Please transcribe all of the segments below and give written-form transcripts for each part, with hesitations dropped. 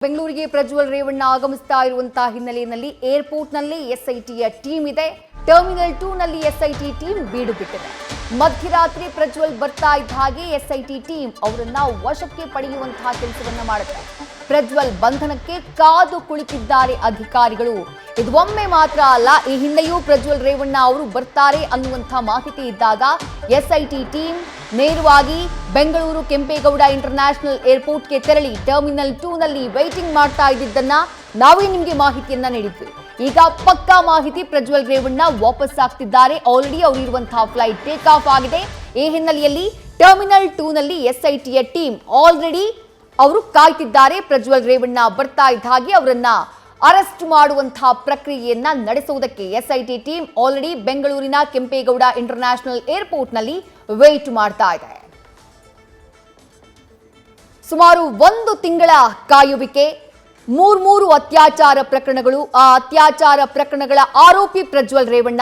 ಬೆಂಗಳೂರಿಗೆ ಪ್ರಜ್ವಲ್ ರೇವಣ್ಣ ಆಗಮಿಸ್ತಾ ಇರುವಂತಹ ಹಿನ್ನೆಲೆಯಲ್ಲಿ ಏರ್ಪೋರ್ಟ್ನಲ್ಲಿ ಎಸ್ಐಟಿಯ ಟೀಮ್ ಇದೆ. ಟರ್ಮಿನಲ್ 2 ನಲ್ಲಿ ಎಸ್ಐಟಿ ಟೀಮ್ ಬೀಡು ಬಿಟ್ಟಿದೆ. ಮಧ್ಯರಾತ್ರಿ ಪ್ರಜ್ವಲ್ ಬರ್ತಾ ಇದ್ದ ಹಾಗೆ ಎಸ್ಐಟಿ ಟೀಮ್ ಅವರನ್ನ ವಶಕ್ಕೆ ಪಡೆಯುವಂತಹ ಕೆಲಸವನ್ನ ಮಾಡುತ್ತೆ. ಪ್ರಜ್ವಲ್ ಬಂಧನಕ್ಕೆ ಕಾದು ಕುಳಿತಿದ್ದಾರೆ ಅಧಿಕಾರಿಗಳು. ಇದು ಒಮ್ಮೆ ಮಾತ್ರ ಅಲ್ಲ, ಈ ಹಿಂದೆಯೂ ಪ್ರಜ್ವಲ್ ರೇವಣ್ಣ ಅವರು ಬರ್ತಾರೆ ಅನ್ನುವಂತಹ ಮಾಹಿತಿ ಇದ್ದಾಗ ಎಸ್ಐಟಿ ಟೀಮ್ ನೇರವಾಗಿ ಬೆಂಗಳೂರು ಕೆಂಪೇಗೌಡ ಇಂಟರ್ನ್ಯಾಷನಲ್ ಏರ್ಪೋರ್ಟ್ಗೆ ತೆರಳಿ ಟರ್ಮಿನಲ್ 2 ನಲ್ಲಿ ವೈಟಿಂಗ್ ಮಾಡ್ತಾ ಇದ್ದಿದ್ದನ್ನ ನಾವೇ ನಿಮಗೆ ಮಾಹಿತಿಯನ್ನ ನೀಡಿದ್ವಿ. ಈಗ ಪಕ್ಕಾ ಮಾಹಿತಿ, ಪ್ರಜ್ವಲ್ ರೇವಣ್ಣ ವಾಪಸ್ ಆಗ್ತಿದ್ದಾರೆ. ಆಲ್ರೆಡಿ ಅವರು ಇರುವಂತಹ ಫ್ಲೈಟ್ ಟೇಕ್ ಆಫ್ ಆಗಿದೆ. ಈ ಹಿನ್ನೆಲೆಯಲ್ಲಿ ಟರ್ಮಿನಲ್ 2 ನಲ್ಲಿ ಎಸ್ಐಟಿಯ ಟೀಮ್ ಆಲ್ರೆಡಿ ಅವರು ಕಾಯ್ತಿದ್ದಾರೆ. ಪ್ರಜ್ವಲ್ ರೇವಣ್ಣ ಬರ್ತಾ ಇದ್ದ ಹಾಗೆ ಅವರನ್ನ ಅರೆಸ್ಟ್ ಮಾಡುವಂತಹ ಪ್ರಕ್ರಿಯೆಯನ್ನ ನಡೆಸುವುದಕ್ಕೆ ಎಸ್ಐಟಿ ಟೀಮ್ ಆಲ್ರೆಡಿ ಬೆಂಗಳೂರಿನ ಕೆಂಪೇಗೌಡ ಇಂಟರ್ನ್ಯಾಷನಲ್ ಏರ್ಪೋರ್ಟ್ ನಲ್ಲಿ ವೇಟ್ ಮಾಡ್ತಾ ಇದೆ. ಸುಮಾರು 1 ತಿಂಗಳ ಕಾಯುವಿಕೆ, ಮೂರು ಅತ್ಯಾಚಾರ ಪ್ರಕರಣಗಳು. ಆ ಅತ್ಯಾಚಾರ ಪ್ರಕರಣಗಳ ಆರೋಪಿ ಪ್ರಜ್ವಲ್ ರೇವಣ್ಣ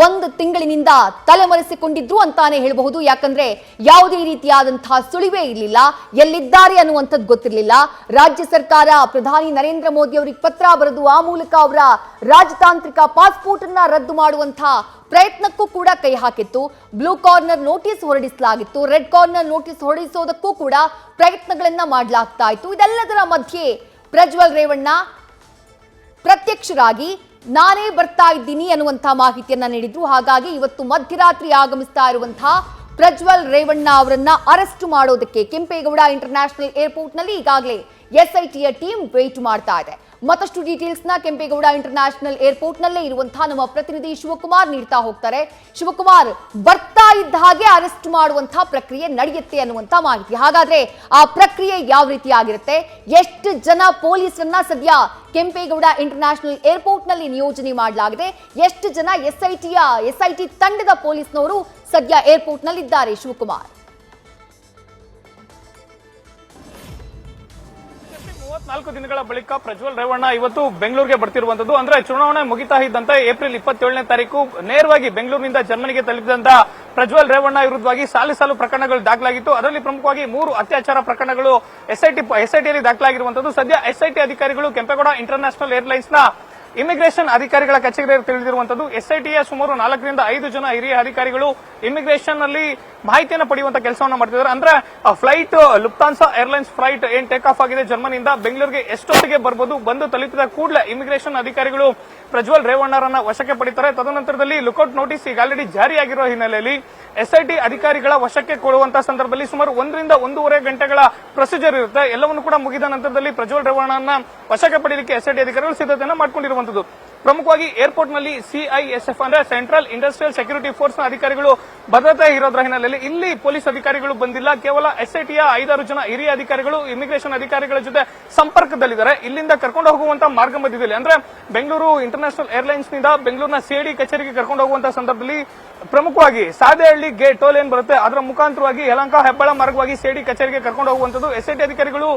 1 ತಿಂಗಳಿನಿಂದ ತಲೆಮರೆಸಿಕೊಂಡಿದ್ರು ಅಂತಾನೆ ಹೇಳಬಹುದು. ಯಾಕಂದ್ರೆ ಯಾವುದೇ ರೀತಿಯಾದಂತಹ ಸುಳಿವೇ ಇರಲಿಲ್ಲ, ಎಲ್ಲಿದ್ದಾರೆ ಅನ್ನುವಂಥದ್ದು ಗೊತ್ತಿರಲಿಲ್ಲ. ರಾಜ್ಯ ಸರ್ಕಾರ ಪ್ರಧಾನಿ ನರೇಂದ್ರ ಮೋದಿ ಅವರಿಗೆ ಪತ್ರ ಬರೆದು ಆ ಮೂಲಕ ಅವರ ರಾಜತಾಂತ್ರಿಕ ಪಾಸ್ಪೋರ್ಟ್ ಅನ್ನ ರದ್ದು ಮಾಡುವಂತಹ ಪ್ರಯತ್ನಕ್ಕೂ ಕೂಡ ಕೈ ಹಾಕಿತ್ತು. ಬ್ಲೂ ಕಾರ್ನರ್ ನೋಟಿಸ್ ಹೊರಡಿಸಲಾಗಿತ್ತು, ರೆಡ್ ಕಾರ್ನರ್ ನೋಟಿಸ್ ಹೊರಡಿಸೋದಕ್ಕೂ ಕೂಡ ಪ್ರಯತ್ನಗಳನ್ನ ಮಾಡಲಾಗ್ತಾ ಇತ್ತು. ಇದೆಲ್ಲದರ ಮಧ್ಯೆ ಪ್ರಜ್ವಲ್ ರೇವಣ್ಣ ಪ್ರತ್ಯಕ್ಷರಾಗಿ ನಾನೇ ಬರ್ತಾ ಇದ್ದೀನಿ ಅನ್ನುವಂತಹ ಮಾಹಿತಿಯನ್ನ ನೀಡಿದ್ರು. ಹಾಗಾಗಿ ಇವತ್ತು ಮಧ್ಯರಾತ್ರಿ ಆಗಮಿಸ್ತಾ ಇರುವಂತಹ ಪ್ರಜ್ವಲ್ ರೇವಣ್ಣ ಅವರನ್ನ ಅರೆಸ್ಟ್ ಮಾಡೋದಕ್ಕೆ ಕೆಂಪೇಗೌಡ ಇಂಟರ್ನ್ಯಾಷನಲ್ ಏರ್ಪೋರ್ಟ್ ನಲ್ಲಿ ಈಗಾಗಲೇ ಎಸ್ಐಟಿಯ ಟೀಮ್ ವೇಟ್ ಮಾಡ್ತಾ ಇದೆ. ಮತ್ತಷ್ಟು ಡೀಟೇಲ್ಸ್ ನ ಕೆಂಪೇಗೌಡ ಇಂಟರ್ನ್ಯಾಷನಲ್ ಏರ್ಪೋರ್ಟ್ ನಲ್ಲೇ ಇರುವಂತಹ ನಮ್ಮ ಪ್ರತಿನಿಧಿ ಶಿವಕುಮಾರ್ ನೀಡ್ತಾ ಹೋಗ್ತಾರೆ. ಶಿವಕುಮಾರ್, ಬರ್ತಾ ಇದ್ದ ಹಾಗೆ ಅರೆಸ್ಟ್ ಮಾಡುವಂತಹ ಪ್ರಕ್ರಿಯೆ ನಡೆಯುತ್ತೆ ಅನ್ನುವಂತಹ ಮಾಹಿತಿ. ಹಾಗಾದ್ರೆ ಆ ಪ್ರಕ್ರಿಯೆ ಯಾವ ರೀತಿ ಆಗಿರುತ್ತೆ? ಎಷ್ಟು ಜನ ಪೊಲೀಸರನ್ನ ಸದ್ಯ ಕೆಂಪೇಗೌಡ ಇಂಟರ್ನ್ಯಾಷನಲ್ ಏರ್ಪೋರ್ಟ್ ನಲ್ಲಿ ನಿಯೋಜನೆ ಮಾಡಲಾಗಿದೆ? ಎಷ್ಟು ಜನ ಎಸ್ಐಟಿ ತಂಡದ ಪೊಲೀಸ್ನವರು ಸದ್ಯ ಏರ್ಪೋರ್ಟ್ ನಲ್ಲಿ ಇದ್ದಾರೆ? ಶಿವಕುಮಾರ್, 34 ದಿನಗಳ ಬಳಿಕ ಪ್ರಜ್ವಲ್ ರೇವಣ್ಣ ಇವತ್ತು ಬೆಂಗಳೂರಿಗೆ ಬರ್ತಿರುವಂತದ್ದು. ಅಂದ್ರೆ ಚುನಾವಣೆ ಮುಗಿತಾ ಇದ್ದಂತೆ ಏಪ್ರಿಲ್ 27ನೇ ತಾರೀಕು ನೇರವಾಗಿ ಬೆಂಗಳೂರಿನಿಂದ ಜರ್ಮನಿಗೆ ತಲುಪಿದಂತ ಪ್ರಜ್ವಲ್ ರೇವಣ್ಣ ವಿರುದ್ಧವಾಗಿ ಸಾಲು ಪ್ರಕರಣಗಳು ದಾಖಲಾಗಿತ್ತು. ಅದರಲ್ಲಿ ಪ್ರಮುಖವಾಗಿ 3 ಅತ್ಯಾಚಾರ ಪ್ರಕರಣಗಳು ಎಸ್ಐಟಿಯಲ್ಲಿ ದಾಖಲಾಗಿರುವಂತದ್ದು. ಸದ್ಯ ಎಸ್ಐಟಿ ಅಧಿಕಾರಿಗಳು ಕೆಂಪೇಗೌಡ ಇಂಟರ್ನ್ಯಾಷನಲ್ ಏರ್ಲೈನ್ಸ್ ನ ಇಮಿಗ್ರೇಷನ್ ಅಧಿಕಾರಿಗಳ ಕಚೇರಿಯಲ್ಲಿ ತಿಳಿದಿರುವಂತದ್ದು. ಎಸ್ಐಟಿಯ ಸುಮಾರು 4 ರಿಂದ 5 ಜನ ಹಿರಿಯ ಅಧಿಕಾರಿಗಳು ಇಮಿಗ್ರೇಷನ್ ನಲ್ಲಿ ಮಾಹಿತಿಯನ್ನು ಪಡೆಯುವಂತ ಕೆಲಸವನ್ನ ಮಾಡ್ತಿದ್ದಾರೆ. ಅಂದ್ರೆ ಫ್ಲೈಟ್ ಲುಫ್ತಾನ್ಸಾ ಏರ್ಲೈನ್ಸ್ ಫ್ಲೈಟ್ ಏನ್ ಟೇಕ್ ಆಫ್ ಆಗಿದೆ ಜರ್ಮನಿಯಿಂದ ಬೆಂಗಳೂರಿಗೆ ಎಷ್ಟೊತ್ತಿಗೆ ಬರ್ಬೋದು, ಬಂದು ತಲುಪಿದ ಕೂಡಲೇ ಇಮಿಗ್ರೇಷನ್ ಅಧಿಕಾರಿಗಳು ಪ್ರಜ್ವಲ್ ರೇವಣ್ಣರನ್ನ ವಶಕ್ಕೆ ಪಡಿತಾರೆ. ತದನಂತರದಲ್ಲಿ ಲುಕೌಟ್ ನೋಟಿಸ್ ಈಗ ಆಲ್ರೆಡಿ ಜಾರಿಯಾಗಿರುವ ಹಿನ್ನೆಲೆಯಲ್ಲಿ ಎಸ್ಐಟಿ ಅಧಿಕಾರಿಗಳ ವಶಕ್ಕೆ ಕೊಡುವಂತಹ ಸಂದರ್ಭದಲ್ಲಿ ಸುಮಾರು 1 ರಿಂದ 1.5 ಗಂಟೆಗಳ ಪ್ರೊಸೀಜರ್ ಇರುತ್ತೆ. ಎಲ್ಲವನ್ನು ಕೂಡ ಮುಗಿದ ನಂತರದಲ್ಲಿ ಪ್ರಜ್ವಲ್ ರೇವಣ್ಣರನ್ನ ವಶಕ್ಕೆ ಪಡೆಯಲಿಕ್ಕೆ ಎಸ್ಐಟಿ ಅಧಿಕಾರಿಗಳು ಸಿದ್ಧತೆಯನ್ನು ಮಾಡಿಕೊಂಡಿರುವಂತದ್ದು. ಪ್ರಮುಖವಾಗಿ ಏರ್ಪೋರ್ಟ್ ನಲ್ಲಿ ಸಿಐಎಸ್ಎಫ್ ಅಂದ್ರೆ ಸೆಂಟ್ರಲ್ ಇಂಡಸ್ಟ್ರಿಯಲ್ ಸೆಕ್ಯೂರಿಟಿ ಫೋರ್ಸ್ ನ ಅಧಿಕಾರಿಗಳು ಭದ್ರತೆ ಇರೋದ್ರ ಹಿನ್ನೆಲೆಯಲ್ಲಿ ಇಲ್ಲಿ ಪೊಲೀಸ್ ಅಧಿಕಾರಿಗಳು ಬಂದಿಲ್ಲ. ಕೇವಲ ಎಸ್ಐಟಿಯ 5-6 ಜನ ಹಿರಿಯ ಅಧಿಕಾರಿಗಳು ಇಮಿಗ್ರೇಷನ್ ಅಧಿಕಾರಿಗಳ ಜೊತೆ ಸಂಪರ್ಕದಲ್ಲಿದ್ದಾರೆ. ಇಲ್ಲಿಂದ ಕರ್ಕೊಂಡು ಹೋಗುವಂತಹ ಮಾರ್ಗ ಮಧ್ಯದಲ್ಲಿ ಅಂದ್ರೆ ಬೆಂಗಳೂರು ಇಂಟರ್ನ್ಯಾಷನಲ್ ಏರ್ಲೈನ್ಸ್ ನಿಂದ ಬೆಂಗಳೂರಿನ ಸಿಐಡಿ ಕಚೇರಿಗೆ ಕರ್ಕೊಂಡು ಹೋಗುವಂತಹ ಸಂದರ್ಭದಲ್ಲಿ ಪ್ರಮುಖವಾಗಿ ಸಾದೇಹಳ್ಳಿ ಗೇಟ್ ಟೋಲ್ ಏನ್ ಬರುತ್ತೆ ಅದರ ಮುಖಾಂತರವಾಗಿ ಯಲಹಂಕ ಹೆಬ್ಬಾಳ ಮಾರ್ಗವಾಗಿ ಸಿಐಡಿ ಕಚೇರಿಗೆ ಕರ್ಕೊಂಡು ಹೋಗುವಂತದ್ದು. ಎಸ್ಐಟಿ ಅಧಿಕಾರಿಗಳು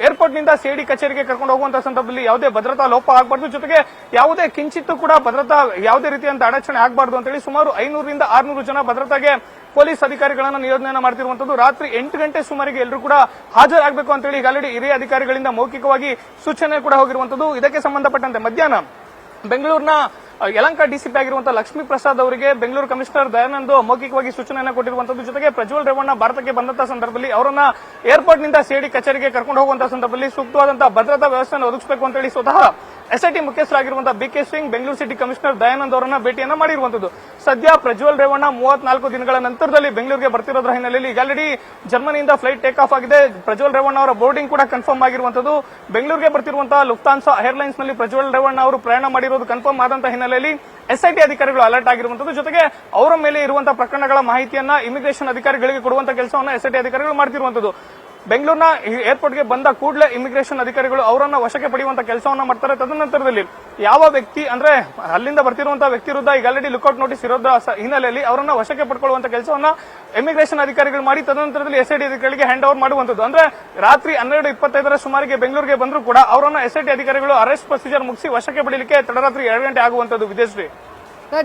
ಏರ್ಪೋರ್ಟ್ ನಿಂದ ಸಿಐಡಿ ಕಚೇರಿಗೆ ಕರ್ಕೊಂಡು ಹೋಗುವಂತಹ ಸಂದರ್ಭದಲ್ಲಿ ಯಾವುದೇ ಭದ್ರತಾ ಲೋಪ ಆಗಬಾರ್ದು, ಜೊತೆಗೆ ಯಾವುದೇ ಕಿಂಚಿತ್ತೂ ಕೂಡ ಭದ್ರತಾ ಯಾವುದೇ ರೀತಿಯಂತ ಅಡಚಣೆ ಆಗಬಾರ್ದು ಅಂತ ಹೇಳಿ ಸುಮಾರು 500 ರಿಂದ 600 ಜನ ಭದ್ರತಾಗೆ ಪೊಲೀಸ್ ಅಧಿಕಾರಿಗಳನ್ನ ನಿಯೋಜನೆ ಮಾಡ್ತಿರುವಂತದ್ದು. ರಾತ್ರಿ 8 ಗಂಟೆ ಸುಮಾರಿಗೆ ಎಲ್ಲರೂ ಕೂಡ ಹಾಜರಾಗಬೇಕು ಅಂತ ಹೇಳಿ ಈಗಾಗಲೇ ಹಿರಿಯ ಅಧಿಕಾರಿಗಳಿಂದ ಮೌಖಿಕವಾಗಿ ಸೂಚನೆ ಕೂಡ ಹೋಗಿರುವಂತದ್ದು. ಇದಕ್ಕೆ ಸಂಬಂಧಪಟ್ಟಂತೆ ಮಧ್ಯಾಹ್ನ ಬೆಂಗಳೂರಿನ ಯಲಹಂಕ ಡಿಸಿಪಿ ಆಗಿರುವಂತಹ ಲಕ್ಷ್ಮೀ ಪ್ರಸಾದ್ ಅವರಿಗೆ ಬೆಂಗಳೂರು ಕಮಿಷನರ್ ದಯಾನಂದ್ ಮೌಖಿಕವಾಗಿ ಸೂಚನೆಯನ್ನು ಕೊಟ್ಟಿರುವಂತದ್ದು. ಜೊತೆಗೆ ಪ್ರಜ್ವಲ್ ರೇವಣ್ಣ ಭಾರತಕ್ಕೆ ಬಂದಂತಹ ಸಂದರ್ಭದಲ್ಲಿ ಅವರನ್ನ ಏರ್ಪೋರ್ಟ್ ನಿಂದ ಸಿಐಡಿ ಕಚೇರಿಗೆ ಕರ್ಕೊಂಡು ಹೋಗುವಂತಹ ಸಂದರ್ಭದಲ್ಲಿ ಸೂಕ್ತವಾದಂತಹ ಭದ್ರತಾ ವ್ಯವಸ್ಥೆಯನ್ನು ಒದಗಿಸಬೇಕು ಅಂತ ಹೇಳಿ ಸ್ವತಃ ಎಸ್ಐಟಿ ಮುಖ್ಯಸ್ಥರಾಗಿರುವಂತಹ B K Singh Bengaluru city commissioner Dayanand ಅವರನ್ನ ಭೇಟಿಯನ್ನ ಮಾಡಿರುವಂತದ್ದು. ಸದ್ಯ ಪ್ರಜ್ವಲ್ ರೇವಣ್ಣ 34 ದಿನಗಳ ನಂತರದಲ್ಲಿ ಬೆಂಗಳೂರಿಗೆ ಬರ್ತಿರೋದ್ರ ಹಿನ್ನೆಲೆಯಲ್ಲಿ ಈಗ ಆಲ್ರೆಡಿ ಜರ್ಮನಿಯಿಂದ ಫ್ಲೈಟ್ ಟೇಕ್ ಆಫ್ ಆಗಿದೆ. ಪ್ರಜ್ವಲ್ ರೇವಣ್ಣ ಅವರ ಬೋರ್ಡಿಂಗ್ ಕೂಡ ಕನ್ಫರ್ಮ್ ಆಗಿರುವಂತದ್ದು. ಬೆಂಗಳೂರಿಗೆ ಬರ್ತಿರುವಂತಹ ಲುಫ್ತಾನ್ಸಾ ಏರ್ಲೈನ್ಸ್ ನಲ್ಲಿ ಪ್ರಜ್ವಲ್ ರೇವಣ್ಣ ಅವರು ಪ್ರಯಾಣ ಮಾಡಿರೋದು ಕನ್ಫರ್ಮ್ ಆದಂತಹ ಹಿನ್ನೆಲೆಯಲ್ಲಿ ಎಸ್ಐಟಿ ಅಧಿಕಾರಿಗಳು ಅಲರ್ಟ್ ಆಗಿರುವಂತದ್ದು. ಜೊತೆಗೆ ಅವರ ಮೇಲೆ ಇರುವಂತಹ ಪ್ರಕರಣಗಳ ಮಾಹಿತಿಯನ್ನ ಇಮಿಗ್ರೇಷನ್ ಅಧಿಕಾರಿಗಳಿಗೆ ಕೊಡುವಂತಹ ಕೆಲಸವನ್ನ ಎಸ್ಐಟಿ ಅಧಿಕಾರಿಗಳು ಮಾಡ್ತಿರುವಂತದ್ದು. ಬೆಂಗಳೂರಿನ ಏರ್ಪೋರ್ಟ್ಗೆ ಬಂದ ಕೂಡಲೇ ಇಮಿಗ್ರೇಷನ್ ಅಧಿಕಾರಿಗಳು ಅವರನ್ನ ವಶಕ್ಕೆ ಪಡೆಯುವಂತಹ ಕೆಲಸವನ್ನ ಮಾಡ್ತಾರೆ. ತದನಂತರದಲ್ಲಿ ಯಾವ ವ್ಯಕ್ತಿ ಅಂದ್ರೆ ಅಲ್ಲಿಂದ ಬರ್ತಿರುವಂತಹ ವ್ಯಕ್ತಿ ವಿರುದ್ಧ ಈಗ ಆಲ್ರೆಡಿ ಲುಕೌಟ್ ನೋಟಿಸ್ ಇರೋದ್ರ ಹಿನ್ನೆಲೆಯಲ್ಲಿ ಅವರನ್ನ ವಶಕ್ಕೆ ಪಡ್ಕೊಳ್ಳುವಂತಹ ಕೆಲಸವನ್ನ ಇಮಿಗ್ರೇಷನ್ ಅಧಿಕಾರಿಗಳು ಮಾಡಿ ತದನಂತರದಲ್ಲಿ ಎಸ್ಐಟಿ ಅಧಿಕಾರಿಗಳಿಗೆ ಹ್ಯಾಂಡ್ ಓವರ್ ಮಾಡುವಂತದ್ದು. ಅಂದ್ರೆ ರಾತ್ರಿ 12:25 ಸುಮಾರಿಗೆ ಬೆಂಗಳೂರಿಗೆ ಬಂದರೂ ಕೂಡ ಅವರನ್ನ ಎಸ್ಐಟಿ ಅಧಿಕಾರಿಗಳು ಅರೆಸ್ಟ್ ಪ್ರೊಸೀಜರ್ ಮುಗಿಸಿ ವಶಕ್ಕೆ ಪಡೆಯಲಿಕ್ಕೆ ತಡರಾತ್ರಿ 2 ಗಂಟೆ ಆಗುವಂತದ್ದು. ವಿಜಯಶ್ರೀ,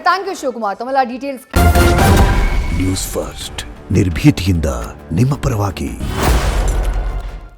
ಥ್ಯಾಂಕ್ ಯು ಶಿವಕುಮಾರ್, ತಮ್ಮೆಲ್ಲ ಡೀಟೇಲ್ಸ್. ನ್ಯೂಸ್ ಫಸ್ಟ್ ನಿರ್ಭೀತಿಯಿಂದ ನಿಮ್ಮ ಪರವಾಗಿ.